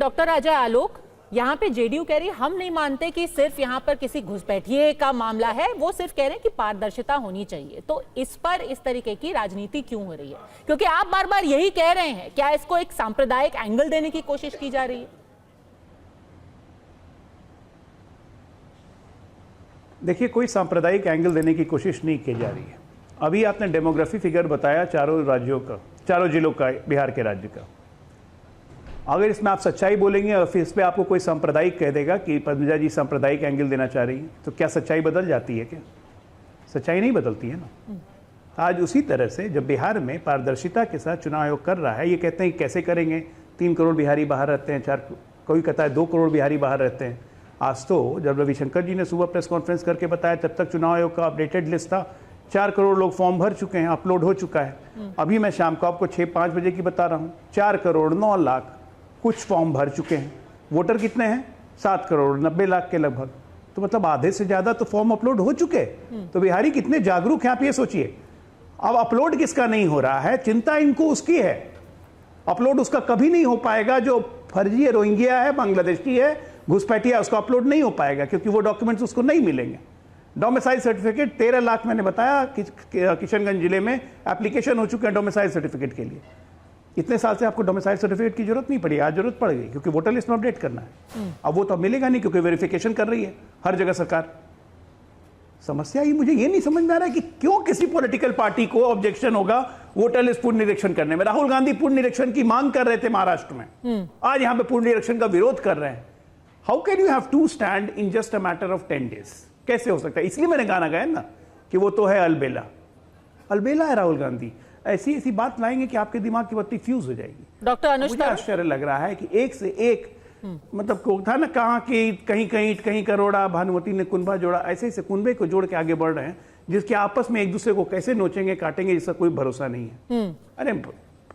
Doctor Ajay Alok, यहाँ पे JDU कह रही है हम नहीं मानते कि सिर्फ यहाँ पर किसी घुसपैठिए का मामला है, वो सिर्फ कह रहे हैं कि पारदर्शिता होनी चाहिए। तो इस पर इस तरीके की राजनीति क्यों हो रही है? क्योंकि आप बार बार यही कह रहे हैं, क्या इसको एक सांप्रदायिक एंगल देने की कोशिश की जा रही है? देखिए, कोई सांप्रदायिक एंगल देने की कोशिश नहीं की जा रही है। अभी आपने डेमोग्राफी फिगर बताया चारों राज्यों का, चारों जिलों का, बिहार के राज्य का। अगर इसमें आप सच्चाई बोलेंगे और फिर इस पर आपको कोई सांप्रदायिक कह देगा कि पद्मजा जी सांप्रदायिक एंगल देना चाह रही है, तो क्या सच्चाई बदल जाती है? क्या सच्चाई नहीं बदलती है ना। आज उसी तरह से जब बिहार में पारदर्शिता के साथ चुनाव आयोग कर रहा है, ये कहते हैं कि कैसे करेंगे, 3 करोड़ बिहारी बाहर रहते हैं, 4, कोई कहता है 2 करोड़ बिहारी बाहर रहते हैं। आज तो जब रविशंकर जी ने सुबह प्रेस कॉन्फ्रेंस करके बताया, तब तक चुनाव आयोग का अपडेटेड लिस्ट था 4 करोड़ लोग फॉर्म भर चुके हैं, अपलोड हो चुका है। अभी मैं शाम को आपको 6-5 बजे की बता रहा हूँ, 4 करोड़ 9 लाख कुछ फॉर्म भर चुके हैं। वोटर कितने हैं? 7 करोड़ 90 लाख के लगभग। तो मतलब आधे से ज्यादा तो फॉर्म अपलोड हो चुके। तो बिहारी कितने जागरूक हैं आप ये सोचिए। अब अपलोड किसका नहीं हो रहा है? चिंता इनको उसकी है। अपलोड उसका कभी नहीं हो पाएगा जो फर्जी रोहिंग्या है, बांग्लादेशी है, घुसपैठिया, उसका अपलोड नहीं हो पाएगा क्योंकि वो डॉक्यूमेंट्स उसको नहीं मिलेंगे। डोमिसाइल सर्टिफिकेट 13 लाख मैंने बताया किशनगंज जिले में एप्लीकेशन हो चुके हैं डोमिसाइल सर्टिफिकेट के लिए। इतने साल से आपको डोमिसाइल सर्टिफिकेट की जरूरत नहीं पड़ी, आज जरूरत पड़ गई क्योंकि वोटर लिस्ट में अपडेट करना है। अब वो तो मिलेगा नहीं क्योंकि वेरिफिकेशन कर रही है हर जगह सरकार। समस्या ही मुझे ये नहीं समझ में आ रहा है कि क्यों किसी पॉलिटिकल पार्टी को ऑब्जेक्शन होगा वोटर लिस्ट पुनर्निरीक्षण करने में। राहुल गांधी पुनर्निरीक्षण की मांग कर रहे थे महाराष्ट्र में, आज यहां पे पुनर्निरीक्षण का विरोध कर रहे हैं। How can you have to stand in just a matter of 10 days? कैसे हो सकता है? इसलिए मैंने गाना गाया ना कि वो तो है अलबेला। अलबेला है राहुल गांधी। ऐसी ऐसी बात लाएंगे कि आपके दिमाग की बत्ती फ्यूज हो जाएगी। डॉक्टर अनुज, मुझे आश्चर्य लग रहा है कि एक से एक मतलब को था ना, कहा कि कहीं कहीं कहीं करोड़ा, भानुमति ने कुनबा जोड़ा, ऐसे ऐसे कुनबे को जोड़ के आगे बढ़ रहे हैं जिसके आपस में एक दूसरे को कैसे नोचेंगे काटेंगे जिसका कोई भरोसा नहीं है। अरे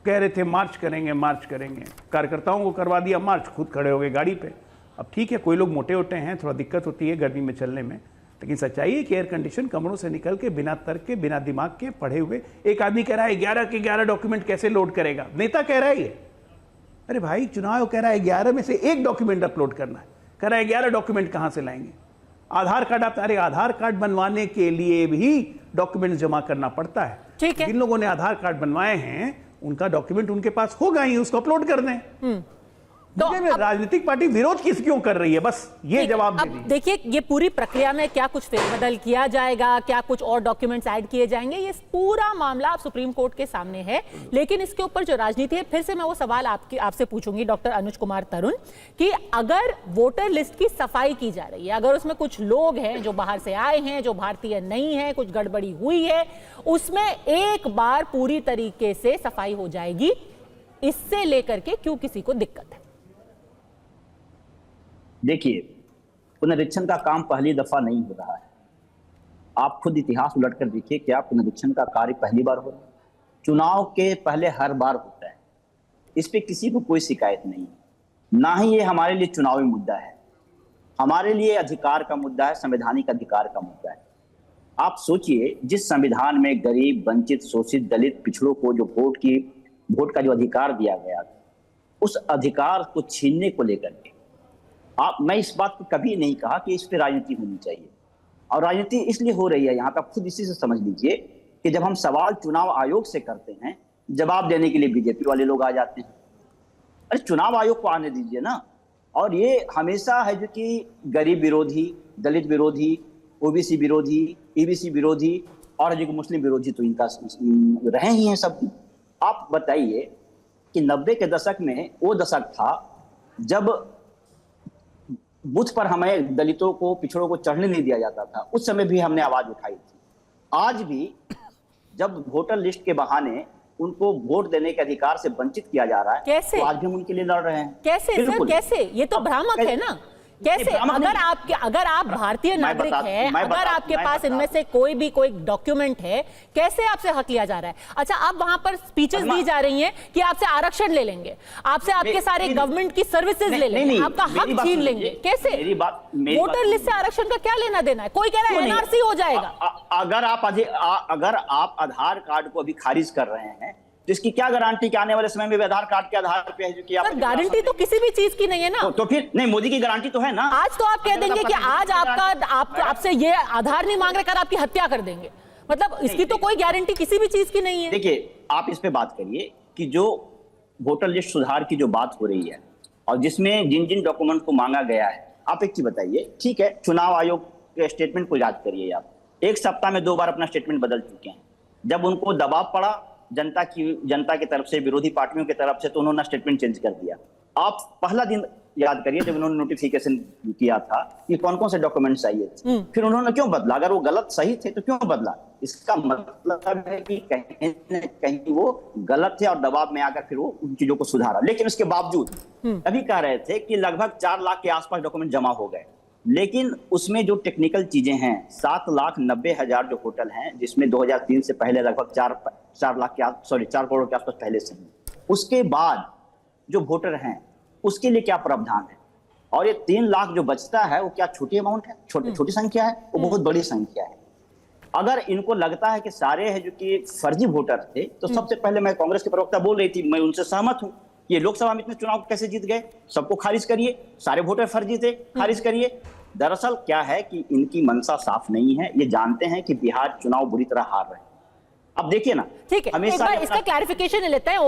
कह रहे थे मार्च करेंगे, मार्च करेंगे, कार्यकर्ताओं को करवा दिया मार्च, खुद खड़े हो गए गाड़ी पे। अब ठीक है, कोई लोग मोटे होते हैं, थोड़ा दिक्कत होती है गर्मी में चलने में, लेकिन सच्चाई है कि एयर कंडीशन कमरों से निकल के बिना तर्क के, बिना दिमाग के पढ़े हुए एक आदमी कह रहा है 11 के 11 डॉक्यूमेंट कैसे लोड करेगा? नेता कह रहा है ये। अरे भाई, चुनाव कह रहा है 11 में से 1 डॉक्यूमेंट अपलोड करना है, कह रहा है 11 डॉक्यूमेंट कहां से लाएंगे? आधार कार्ड आप, अरे आधार कार्ड बनवाने के लिए भी डॉक्यूमेंट जमा करना पड़ता है। ठीक है, जिन लोगों ने आधार कार्ड बनवाए हैं उनका डॉक्यूमेंट उनके पास होगा ही, उसको अपलोड कर दें। तो राजनीतिक पार्टी विरोध किस क्यों कर रही है, बस ये जवाब दे दीजिए। देखिए, ये पूरी प्रक्रिया में क्या कुछ फेरबदल किया जाएगा, क्या कुछ और डॉक्यूमेंट्स ऐड किए जाएंगे, ये पूरा मामला आप सुप्रीम कोर्ट के सामने है। लेकिन इसके ऊपर जो राजनीति है, फिर से मैं वो सवाल आपसे पूछूंगी डॉक्टर अनुज कुमार तरुण, कि अगर वोटर लिस्ट की सफाई की जा रही है, अगर उसमें कुछ लोग हैं जो बाहर से आए हैं, जो भारतीय नहीं है, कुछ गड़बड़ी हुई है, उसमें एक बार पूरी तरीके से सफाई हो जाएगी, इससे लेकर के क्यों किसी को दिक्कत है? देखिए, पुनरीक्षण का काम पहली दफा नहीं हो रहा है। आप खुद इतिहास उलट कर देखिए, क्या पुनरीक्षण का कार्य पहली बार हो रहा है? चुनाव के पहले हर बार होता है, इस पे किसी को कोई शिकायत नहीं, ना ही ये हमारे लिए चुनावी मुद्दा है, हमारे लिए अधिकार का मुद्दा है, संवैधानिक अधिकार का मुद्दा है। आप सोचिए, जिस संविधान में गरीब, वंचित, शोषित, दलित, पिछड़ों को जो वोट का जो अधिकार दिया गया, उस अधिकार को छीनने को लेकर के मैं इस बात को कभी नहीं कहा कि इस पे राजनीति होनी चाहिए, और राजनीति इसलिए हो रही है यहाँ पे, खुद इसी से समझ लीजिए कि जब हम सवाल चुनाव आयोग से करते हैं, जवाब देने के लिए बीजेपी वाले लोग आ जाते हैं। अरे चुनाव आयोग को आने दीजिए ना। और ये हमेशा है जो कि गरीब विरोधी, दलित विरोधी, ओबीसी विरोधी, ईबीसी विरोधी और जो मुस्लिम विरोधी तो इनका रहे ही हैं सब। आप बताइए कि 90 के दशक में वो दशक था जब बूथ पर हमें दलितों को, पिछड़ों को चढ़ने नहीं दिया जाता था, उस समय भी हमने आवाज उठाई थी। आज भी जब वोटर लिस्ट के बहाने उनको वोट देने के अधिकार से वंचित किया जा रहा है, कैसे? तो आज भी हम उनके लिए लड़ रहे हैं। कैसे सर, कैसे? ये तो भ्रामक है ना। कैसे? अगर आप भारतीय नागरिक हैं, अगर आपके पास इनमें से कोई डॉक्यूमेंट है, कैसे आपसे हक लिया जा रहा है? अच्छा, आप वहां पर स्पीचेस दी जा रही हैं कि आपसे आरक्षण ले लेंगे, आपसे आपके सारे गवर्नमेंट की सर्विसेज ले लेंगे, आपका हक छीन लेंगे। कैसे? वोटर लिस्ट से आरक्षण का क्या लेना देना है? कोई कह रहा है एनआरसी हो जाएगा। अगर आप आधार कार्ड को अभी खारिज कर रहे हैं तो इसकी क्या गारंटी कि आने वाले समय में भी आधार कार्ड के आधार पे है जो कि आप गारंटी तो किसी भी चीज की नहीं है ना। तो फिर नहीं, मोदी की गारंटी तो है ना। आज तो आप कह देंगे कि आज आपसे ये आधार नहीं मांग रहे, कल आपकी हत्या कर देंगे, मतलब इसकी तो कोई गारंटी किसी भी चीज की नहीं है। देखिए, आप इस पे बात करिए कि जो वोटर लिस्ट सुधार की जो बात हो रही है और जिसमें जिन जिन डॉक्यूमेंट को मांगा गया है, आप एक चीज बताइए, ठीक है, चुनाव आयोग के स्टेटमेंट को याद करिए आप, एक सप्ताह में 2 बार अपना स्टेटमेंट बदल चुके हैं। जब उनको दबाव पड़ा जनता की तरफ से, विरोधी पार्टियों की तरफ से, तो उन्होंने स्टेटमेंट चेंज कर दिया। आप पहला दिन याद करिए जब उन्होंने नोटिफिकेशन किया था कि कौन कौन से डॉक्यूमेंट्स चाहिए थे, फिर उन्होंने क्यों बदला? अगर वो गलत सही थे तो क्यों बदला? इसका मतलब है कि कहीं न कहीं वो गलत थे और दबाव में आकर फिर वो उन चीजों को सुधारा। लेकिन उसके बावजूद अभी कह रहे थे कि लगभग 4 लाख के आसपास डॉक्यूमेंट जमा हो गए, लेकिन उसमें जो टेक्निकल चीजें हैं, 7,90,000 जो होटल हैं, जिसमें 2003 से पहले लगभग 4 करोड़ के आसपास पहले से हैं, उसके बाद जो वोटर हैं उसके लिए क्या प्रावधान है? और ये 3 लाख जो बचता है वो क्या छोटी अमाउंट है? छोटी संख्या है? वो बहुत बड़ी संख्या है। अगर इनको लगता है कि सारे है जो कि फर्जी वोटर थे, तो सबसे पहले मैं कांग्रेस के प्रवक्ता बोल रही थी, मैं उनसे सहमत हूं। ये लोकसभा में इतने चुनाव कैसे जीत गए? सबको खारिज करिए, सारे वोटर फर्जी थे, खारिज करिए। दरअसल क्या है कि इनकी मंशा साफ नहीं है, ये जानते हैं कि बिहार चुनाव बुरी तरह हार रहे हैं। अब देखिए ना, ठीक है, एक बार इसका क्लैरिफिकेशन लेते हैं।